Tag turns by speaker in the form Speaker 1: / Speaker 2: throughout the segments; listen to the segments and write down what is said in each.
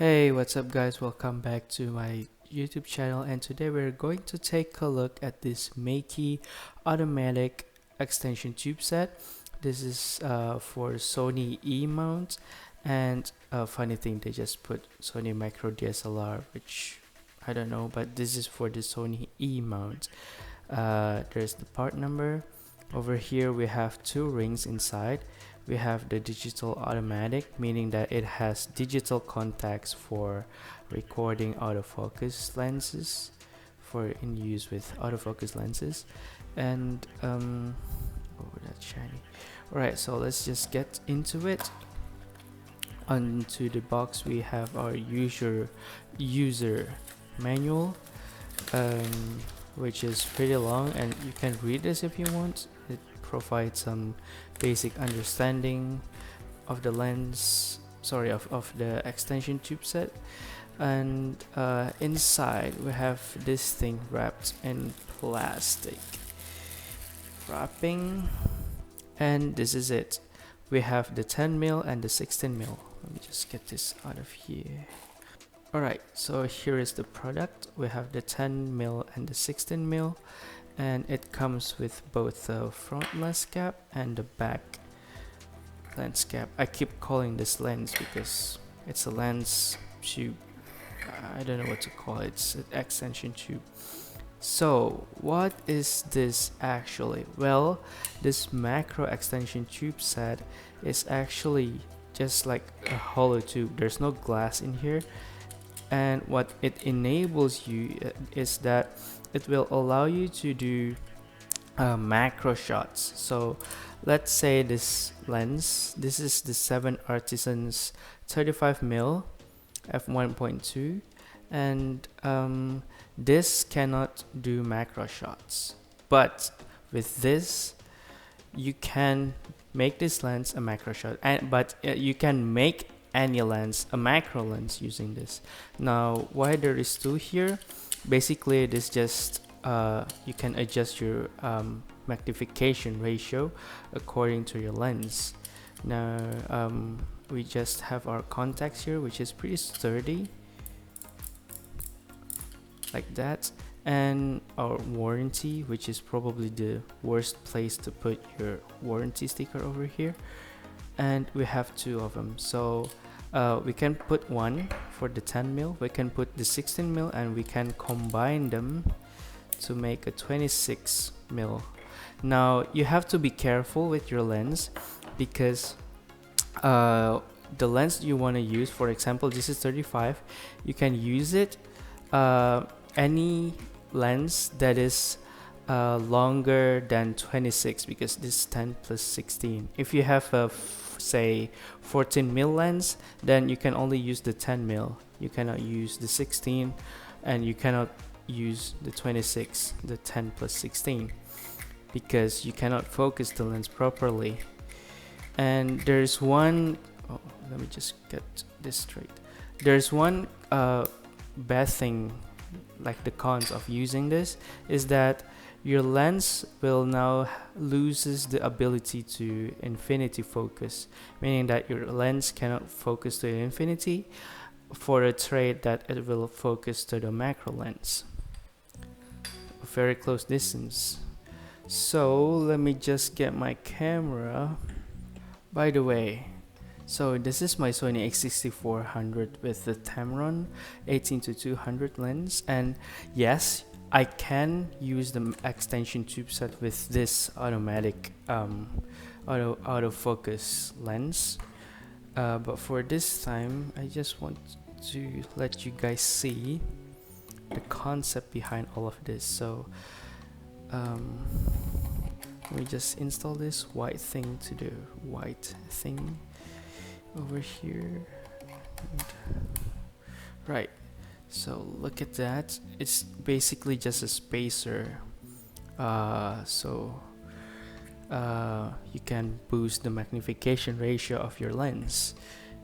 Speaker 1: Hey, what's up guys? Welcome back to my YouTube channel, and today we're going to take a look at this Meike automatic extension tube set. This is for Sony E mount, and funny thing, they just put Sony micro DSLR, which I don't know, but this is for the Sony E mount. There's the part number. Over here we have two rings inside. We have the digital automatic, meaning that it has digital contacts for recording autofocus lenses, for in use with autofocus lenses. And oh, that's shiny. Alright, so let's just get into it. Onto the box we have our user manual, which is pretty long, and you can read this if you want. It provides some basic understanding of the of the extension tube set. And inside we have this thing wrapped in plastic wrapping, and this is it. We have the 10mm and the 16mm. Let me just get this out of here. Alright, so here is the product. We have the 10mm and the 16mm, and it comes with both the front lens cap and the back lens cap. I keep calling this lens because it's a lens tube. I don't know what to call it. It's an extension tube. So what is this actually? Well, this macro extension tube set is actually just like a hollow tube. There's no glass in here, and what it enables you is that it will allow you to do macro shots. So let's say this lens, this is the 7 Artisans 35mm f1.2, and this cannot do macro shots, but with this you can make this lens a macro shot, but you can make any lens a macro lens using this. Now why there is two here, basically this just you can adjust your magnification ratio according to your lens. Now we just have our contacts here, which is pretty sturdy like that, and our warranty, which is probably the worst place to put your warranty sticker over here. And we have two of them, so we can put one for the 10mm, we can put the 16mm, and we can combine them to make a 26mm. Now you have to be careful with your lens, because the lens you want to use, for example this is 35, you can use it any lens that is longer than 26, because this is 10 plus 16. If you have a say 14mm lens, then you can only use the 10mm, you cannot use the 16, and you cannot use the 26, the 10 plus 16, because you cannot focus the lens properly. And there's one, oh, let me just get this straight. There's one bad thing, like the cons of using this, is that your lens will now loses the ability to infinity focus, meaning that your lens cannot focus to infinity for a trade that it will focus to the macro lens, a very close distance. So let me just get my camera. By the way, so this is my Sony a6400 with the Tamron 18-200 lens, and yes, I can use the extension tube set with this automatic autofocus lens, but for this time I just want to let you guys see the concept behind all of this. So let me just install this white thing to the white thing over here. And right, so look at that, it's basically just a spacer, so you can boost the magnification ratio of your lens.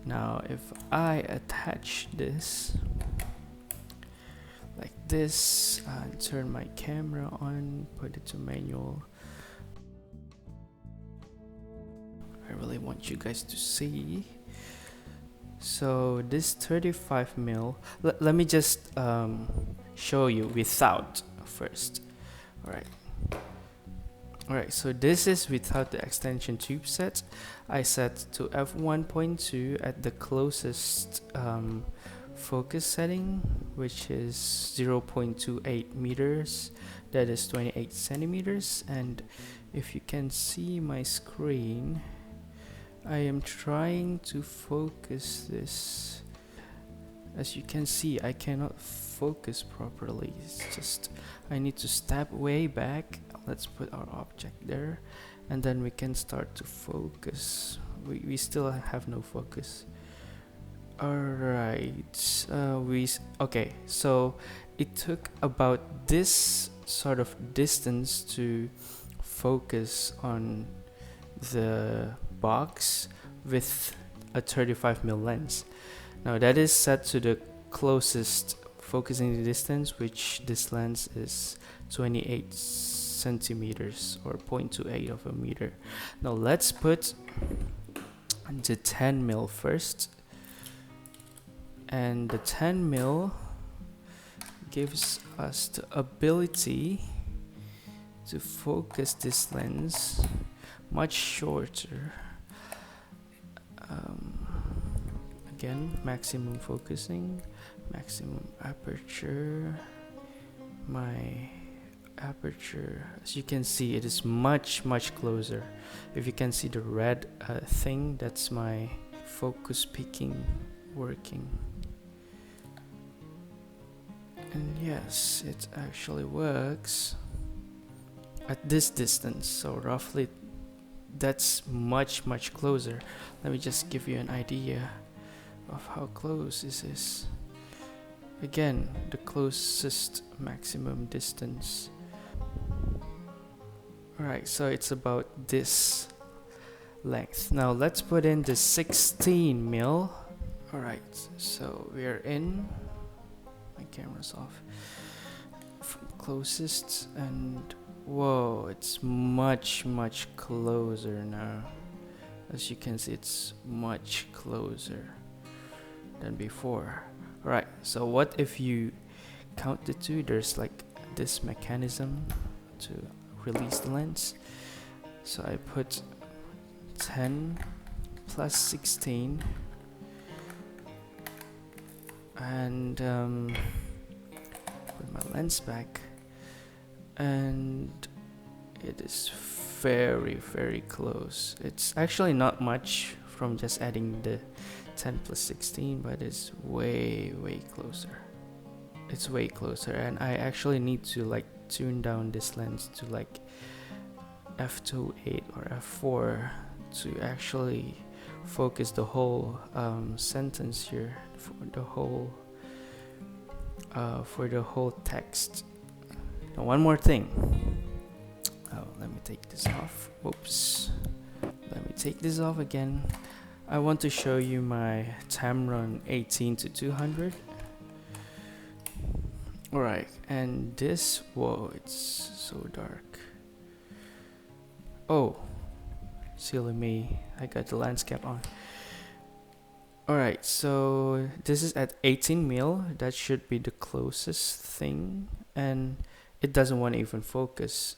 Speaker 1: Now if I attach this like this and turn my camera on, put it to manual, I really want you guys to see. So this 35 mil, let me just show you without first. Alright. Alright, so this is without the extension tube set. I set to f1.2 at the closest focus setting, which is 0.28 meters, that is 28 centimeters. And if you can see my screen, I am trying to focus this. As you can see, I cannot focus properly. It's just I need to step way back. Let's put our object there, and then we can start to focus. We still have no focus. Alright, okay, so it took about this sort of distance to focus on the box with a 35mm lens. Now that is set to the closest focusing distance, which this lens is 28 centimeters or 0.28 of a meter. Now let's put the 10mm first, and the 10mm gives us the ability to focus this lens much shorter. Again, maximum focusing, maximum aperture. My aperture, as you can see, it is much closer. If you can see the red thing, that's my focus peaking working. And yes, it actually works at this distance, so roughly that's much closer. Let me just give you an idea of how close this is. Again, the closest maximum distance. Alright, so it's about this length. Now let's put in the 16mm. Alright, so we are in. My camera's off. From closest, and whoa, it's much closer now. As you can see, it's much closer than before. Alright, so what if you count the two? There's like this mechanism to release the lens. So I put 10 plus 16 and put my lens back, and it is very close. It's actually not much from just adding the 10 plus 16, but it's way closer. It's way closer, and I actually need to like tune down this lens to like f2.8 or f4 to actually focus the whole sentence here for the whole text. Now one more thing. Oh, let me take this off. Whoops. Let me take this off again. I want to show you my Tamron 18-200. Alright, and this, whoa, it's so dark. Oh, silly me, I got the lens cap on. Alright, so this is at 18mm. That should be the closest thing, and it doesn't want to even focus.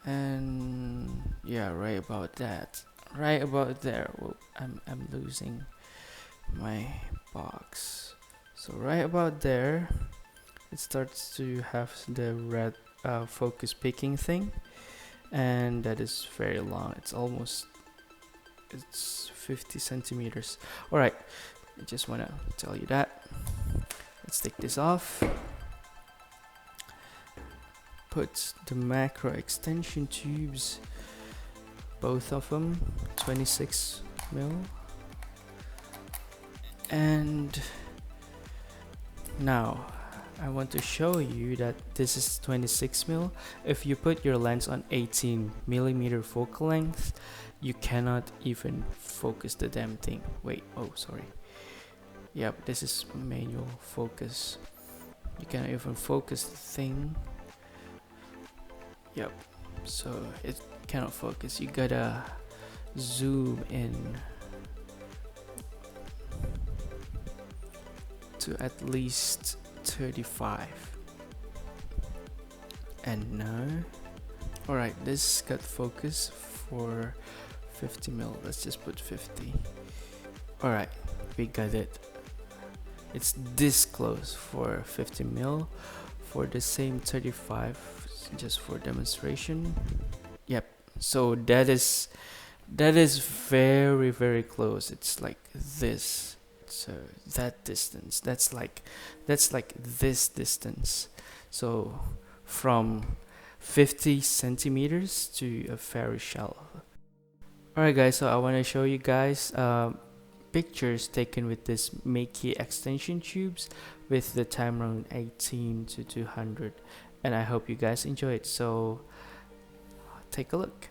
Speaker 1: And yeah, right about that, right about there. Whoa, I'm losing my box. So right about there, it starts to have the red focus peaking thing, and that is very long. It's 50 centimeters. Alright, I just want to tell you that. Let's take this off. Put the macro extension tubes, both of them 26mm, and now I want to show you that this is 26mm. If you put your lens on 18mm focal length, you cannot even focus the damn thing. Wait, oh sorry. Yep, this is manual focus. You cannot even focus the thing. Yep, so it cannot focus. You gotta zoom in. to at least 35. And now, alright, this got focus for 50 mil. Let's just put 50. Alright, we got it. It's this close for 50 mil. For the same 35, just for demonstration. Yep, so that is very close. It's like this. So that distance, that's like this distance. So from 50 centimeters to a very shallow. Alright guys, so I want to show you guys pictures taken with this Meike extension tubes with the time around 18 to 200, and I hope you guys enjoy it. So take a look.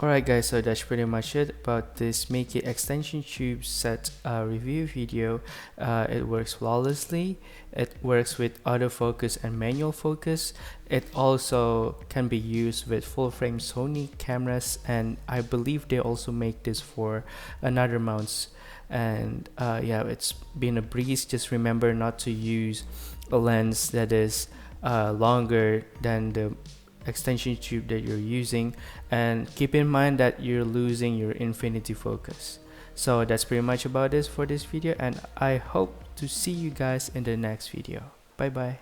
Speaker 1: Alright guys, so that's pretty much it about this Meike extension tube set review video. It works flawlessly. It works with autofocus and manual focus. It also can be used with full frame Sony cameras, and I believe they also make this for another mounts. And yeah, it's been a breeze. Just remember not to use a lens that is longer than the extension tube that you're using, and keep in mind that you're losing your infinity focus. So that's pretty much about this for this video, and I hope to see you guys in the next video. Bye bye.